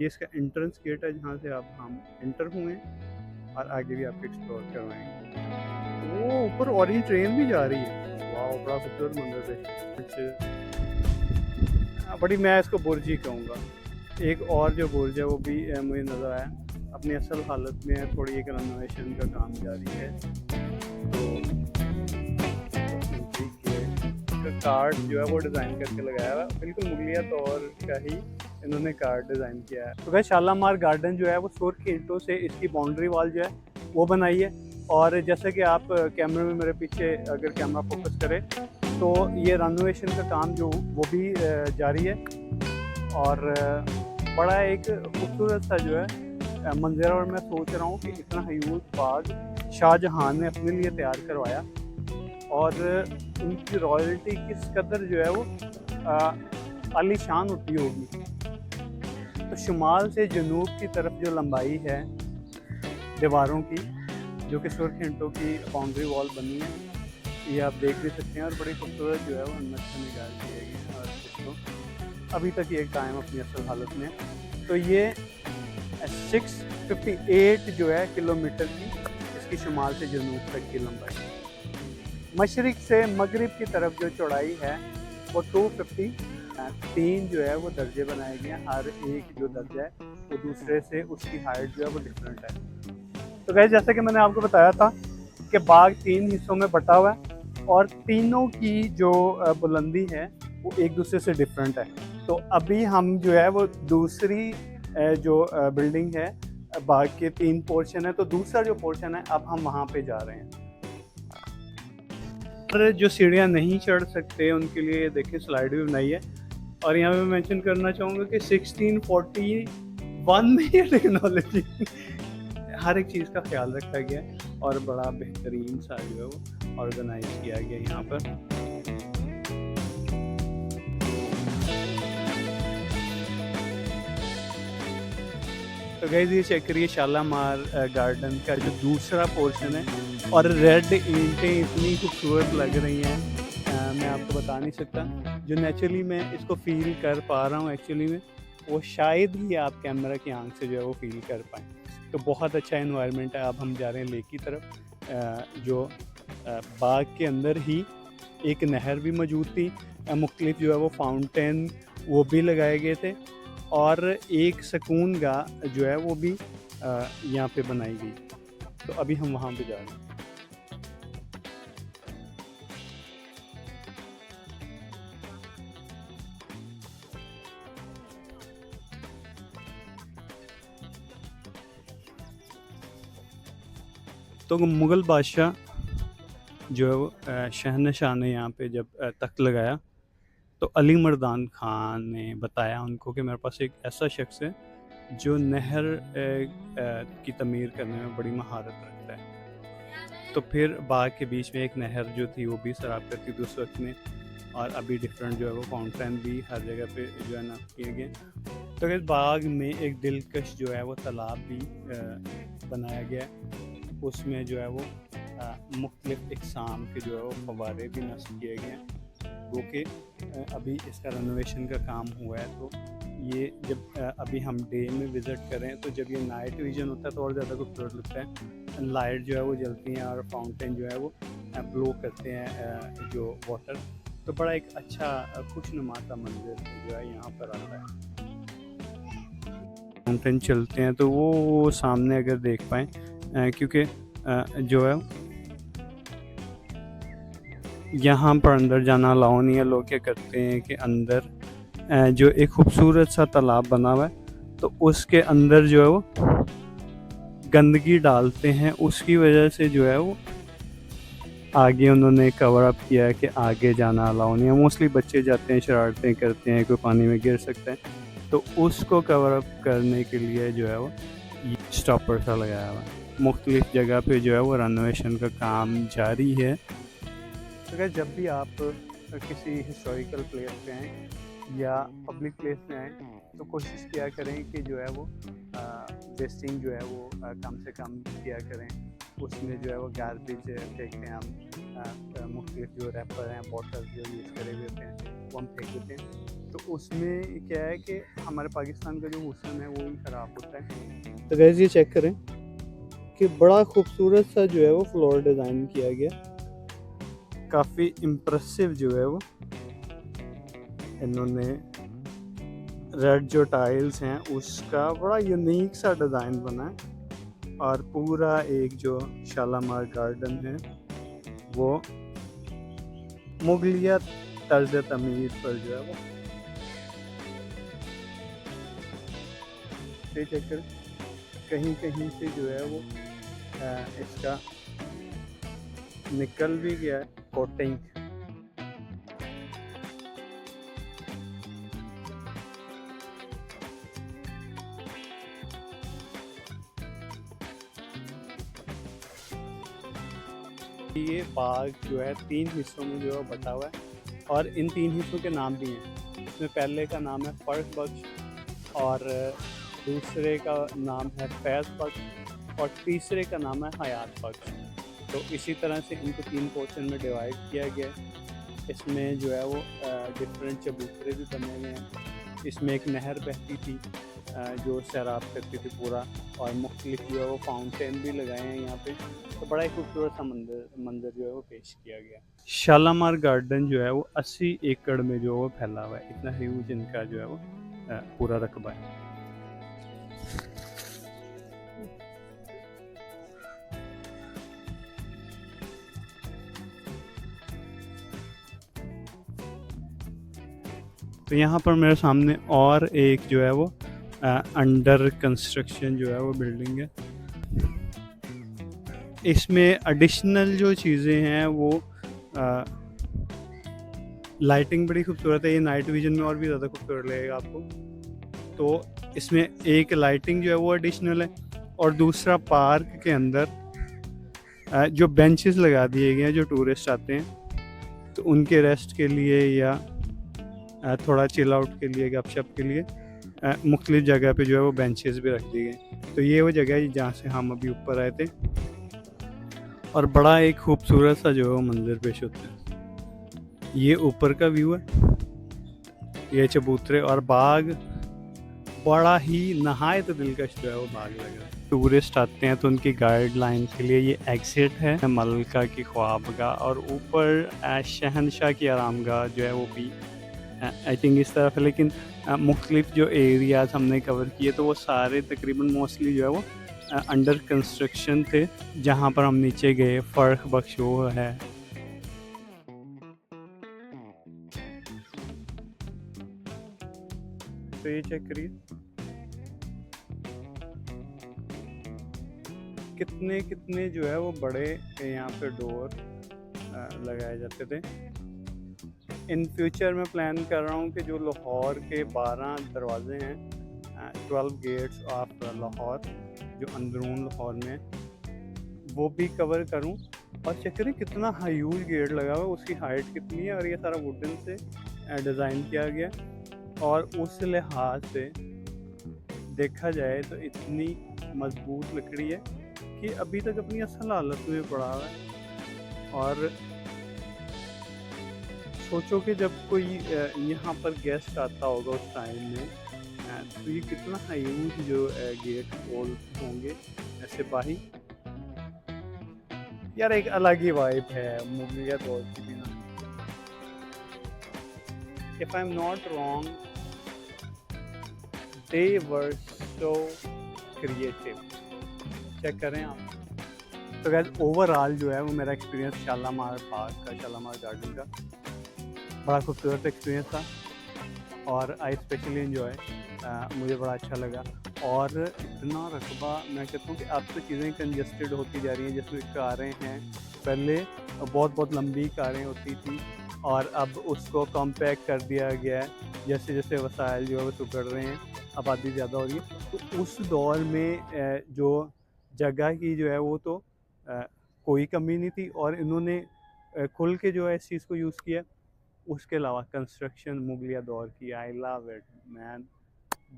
ये इसका entrance gate है जहाँ से आप हम एंटर हुए हैं और आगे भी आपको एक्सप्लोर करवाएंगे। वो ऊपर ऑरेंज ट्रेन भी जा रही है। वाह, बड़ा खूबसूरत मंजर है कुछ। बड़ी मैं इसको बुर्ज ही कहूँगा। एक और जो बुर्ज है वो भी मुझे नज़र आया, अपनी असल हालत में है, थोड़ी एक रेनोवेशन का काम जारी है। तो इसका कार्ड जो है वो डिज़ाइन करके लगाया हुआ है, बिल्कुल मुगलिया तौर का ही इन्होंने कार्ड डिज़ाइन किया है। तो वह शालामार गार्डन जो है वो सुर्ख ईंटों से इसकी बाउंड्री वॉल जो है वो बनाई है। और जैसे कि आप कैमरे में मेरे पीछे अगर कैमरा फोकस करे तो ये रेनोवेशन का काम जो वो भी जारी है। और बड़ा एक खूबसूरत सा जो है मंजर। और मैं सोच रहा हूँ कि इतना ह्यूज बाग शाहजहां ने अपने लिए तैयार करवाया और उनकी रॉयल्टी किस कदर जो है वो आलीशान होती होगी। तो शुमाल से जनूब की तरफ जो लंबाई है दीवारों की, जो कि सुर्ख ईंटों की बाउंड्री वॉल बनी है, ये आप देख भी सकते हैं। और बड़ी खूबसूरत जो है वो नक्शा निकाल किए गए हैं और इसको अभी तक ये कायम अपनी असल हालत में है। तो ये 658 जो है किलोमीटर की इसकी शुमाल से जनूब तक की लंबाई। मशरिक से मगरिब की तरफ जो चौड़ाई है वो 253 जो है वो दर्जे बनाए गए हैं। हर एक जो दर्जा है वो दूसरे से उसकी हाइट जो है वो डिफरेंट है। तो गाइस, जैसे कि मैंने आपको बताया था कि बाग 3 हिस्सों में बटा हुआ है और तीनों की जो बुलंदी है वो एक दूसरे से डिफरेंट है। तो अभी हम जो है वो दूसरी जो बिल्डिंग है, बाग के 3 पोर्शन है, तो दूसरा जो पोर्शन है अब हम वहाँ पे जा रहे हैं। पर जो सीढ़ियाँ नहीं चढ़ सकते उनके लिए देखिए स्लाइड भी बनाई है। और यहाँ पे मेंशन करना चाहूँगा कि 1641 में ये टेक्नोलॉजी हर एक चीज़ का ख्याल रखा गया है और बड़ा बेहतरीन सा जो है वो ऑर्गेनाइज किया गया यहाँ पर। तो गाइस, ये चेक करिए शालामार गार्डन का जो दूसरा पोर्शन है। और रेड ईंटें इतनी खूबसूरत लग रही हैं, मैं आपको बता नहीं सकता। जो नेचुरली मैं इसको फील कर पा रहा हूँ एक्चुअली में, वो शायद ही आप कैमरा की आंख से जो है वो फील कर पाएँ। तो बहुत अच्छा एनवायरनमेंट है। अब हम जा रहे हैं लेक की तरफ। जो बाग के अंदर ही एक नहर भी मौजूद थी, मुख्तलिफ जो है वो फाउंटेन वो भी लगाए गए थे और एक सुकून गाह जो है वो भी यहाँ पे बनाई गई। तो अभी हम वहाँ पे जा रहे हैं। तो मुग़ल बादशाह जो है वो शहनशाह ने यहाँ पे जब तख्त लगाया तो अली मर्दान खान ने बताया उनको कि मेरे पास एक ऐसा शख्स है जो नहर की तमीर करने में बड़ी महारत रखता है। तो फिर बाग के बीच में एक नहर जो थी वो भी सराब करती थी उस वक्त में। और अभी डिफरेंट जो है वो फाउंटेन भी हर जगह पे जो है ना किए गए। तो इस बाग में एक दिलकश जो है वो तालाब भी बनाया गया है। उसमें जो है वो मुख्तलिफ इक़साम के जो है वो फव्वारे भी नस्ब किए गए हैं, जो कि अभी इसका रेनोवेशन का काम हुआ है। तो ये जब अभी हम डे में विज़िट करें तो जब ये नाइट विजन होता है तो और ज़्यादा खूबसूरत लगता है। लाइट जो है वो जलती हैं और फाउंटेन जो है वो ब्लो करते हैं जो वाटर। तो बड़ा एक अच्छा खुशनुमा सा मंजर जो है यहाँ पर आता है। फाउंटेन चलते हैं तो वो सामने अगर देख पाएँ, क्योंकि जो है यहाँ पर अंदर जाना अलाउ नहीं है। लोग क्या करते हैं कि अंदर जो एक खूबसूरत सा तालाब बना हुआ है तो उसके अंदर जो है वो गंदगी डालते हैं। उसकी वजह से जो है वो आगे उन्होंने कवर अप किया है कि आगे जाना अलाउ नहीं है। मोस्टली बच्चे जाते हैं, शरारतें करते हैं, कोई पानी में गिर सकता है। तो उसको कवर अप करने के लिए जो है वो स्टॉपर सा लगाया हुआ है। मुख्तलिफ जगह पे जो है वो रेनोवेशन का काम जारी है। अगर जब भी आप किसी हिस्टोरिकल प्लेस पे आएँ या पब्लिक प्लेस में आएँ तो कोशिश किया करें कि जो है वो वेस्टिंग जो है वो कम से कम किया करें। उसमें जो है वो गार्बेज फेंकते हैं हम, मुख्तलिफ जो रैपर हैं, बॉटल जो यूज़ करे हुए होते हैं वो हम फेंक देते हैं। तो उसमें क्या है कि हमारे पाकिस्तान का जो हुस्न है वो भी ख़राब होता है। तो गैस ये चेक करें कि बड़ा खूबसूरत सा जो है वो फ्लोर डिज़ाइन किया गया, काफ़ी इम्प्रेसिव जो है वो इन्होंने रेड जो टाइल्स हैं उसका बड़ा यूनिक सा डिज़ाइन बना है। और पूरा एक जो शालामार गार्डन है वो मुगलिया तर्ज तमीज़ पर जो है वो चेक कहीं कहीं से जो है वो इसका निकल भी गया है कोटिंग। ये बाग जो है 3 हिस्सों में जो है बटा हुआ है और इन 3 हिस्सों के नाम भी हैं। इसमें पहले का नाम है फ़र्क बख्श और दूसरे का नाम है फैज़ बख्श और तीसरे का नाम है हयात बख्श। तो इसी तरह से इनको 3 पोर्शन में डिवाइड किया गया है। इसमें जो है वो डिफरेंट चबूतरे भी बने हुए हैं। इसमें एक नहर बहती थी जो सैराब करती थी पूरा, और मुख्तलिफ जो है वो फाउंटेन भी लगाए हैं यहाँ पे। तो बड़ा ही खूबसूरत सा मंजर जो है वो पेश किया गया। शालामार गार्डन जो है वो 80 एकड़ में जो है वो फैला हुआ है। इतना ह्यूज इनका जो है वो पूरा रकबा है। तो यहाँ पर मेरे सामने और एक जो है वो अंडर कंस्ट्रक्शन जो है वो बिल्डिंग है। इसमें एडिशनल जो चीज़ें हैं वो लाइटिंग बड़ी खूबसूरत है। ये नाइट विजन में और भी ज़्यादा खूबसूरत लगेगा आपको। तो इसमें एक लाइटिंग जो है वो एडिशनल है और दूसरा पार्क के अंदर जो बेंचेस लगा दिए गए हैं जो टूरिस्ट आते हैं तो उनके रेस्ट के लिए या थोड़ा चिल आउट के लिए, गपशप के लिए मुख्तलिफ जगह पे जो है वो बेंचेस भी रख दिए गए। तो ये वो जगह है जहाँ से हम अभी ऊपर आए थे और बड़ा एक खूबसूरत सा जो है वो मंजर पेश होता है। ये ऊपर का व्यू है, ये चबूतरे और बाग बड़ा ही नहायत दिलकश जो है वो बाग लगा है। टूरिस्ट आते हैं तो उनकी गाइडलाइन के लिए ये एग्जिट है मलका की ख्वाबगाह और ऊपर शहनशाह की आरामगाह जो है वो भी आई थिंक इस तरफ है। लेकिन मुख्तलिफ जो एरियाज़ हमने कवर किए तो वो सारे तकरीबन मोस्टली जो है वो अंडर कंस्ट्रक्शन थे। जहाँ पर हम नीचे गए फ़र्क बख्श वो है। तो ये चेक करिए कितने कितने जो है वो बड़े यहाँ पे डोर लगाए जाते थे। इन फ्यूचर में प्लान कर रहा हूँ कि जो लाहौर के 12 दरवाजे हैं 12 गेट्स ऑफ लाहौर जो अंदरून लाहौर में वो भी कवर करूँ। और चेक करें कितना ह्यूज गेट लगा हुआ है, उसकी हाइट कितनी है और ये सारा वुडन से डिज़ाइन किया गया। और उस लिहाज से देखा जाए तो इतनी मजबूत लकड़ी है कि अभी तक अपनी असल हालत में पड़ा हुआ है। और सोचो कि जब कोई यहाँ पर गेस्ट आता होगा उस टाइम में तो ये कितना ह्यूज जो गेट वॉल होंगे ऐसे बाही। यार एक अलग ही वाइब है मुगलिया दौर की भी ना। If I am not wrong they were so creative. Check करें आप। तो गैस ओवरऑल जो है वो मेरा एक्सपीरियंस शालामार पार्क का, शालामार गार्डन का बड़ा खूबसूरत एक्सपीरियंस था और आई स्पेशली इन्जॉय। मुझे बड़ा अच्छा लगा। और इतना रकबा मैं कहता हूँ कि अब तो चीज़ें कंजस्टेड होती जा रही हैं। जिसमें कारें हैं, पहले बहुत बहुत लंबी कारें होती थी और अब उसको कॉम्पैक्ट कर दिया गया है। जैसे जैसे वसाइल जो है वो सुधर रहे हैं, आबादी ज़्यादा हो रही है, तो उस दौर में जो जगह की जो है वो तो कोई कमी नहीं थी और इन्होंने खुल के जो है इस चीज़ को यूज़ किया। उसके अलावा कंस्ट्रक्शन मुगलिया दौर की, आई लव इट मैन।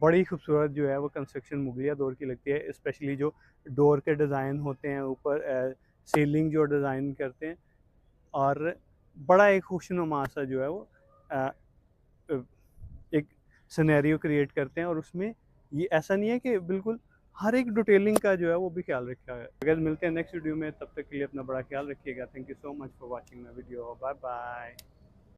बड़ी खूबसूरत जो है वो कंस्ट्रक्शन मुगलिया दौर की लगती है। स्पेशली जो डोर के डिज़ाइन होते हैं ऊपर, सीलिंग जो डिज़ाइन करते हैं और बड़ा एक खुशनुमा सा जो है वो सिनेरियो क्रिएट करते हैं, और उसमें ये ऐसा नहीं है कि बिल्कुल हर एक डिटेलिंग का जो है वो भी ख्याल रखा है। अगर मिलते हैं नेक्स्ट वीडियो में, तब तक के लिए अपना बड़ा ख्याल रखिएगा। Thank you so much for watching my video. Bye bye.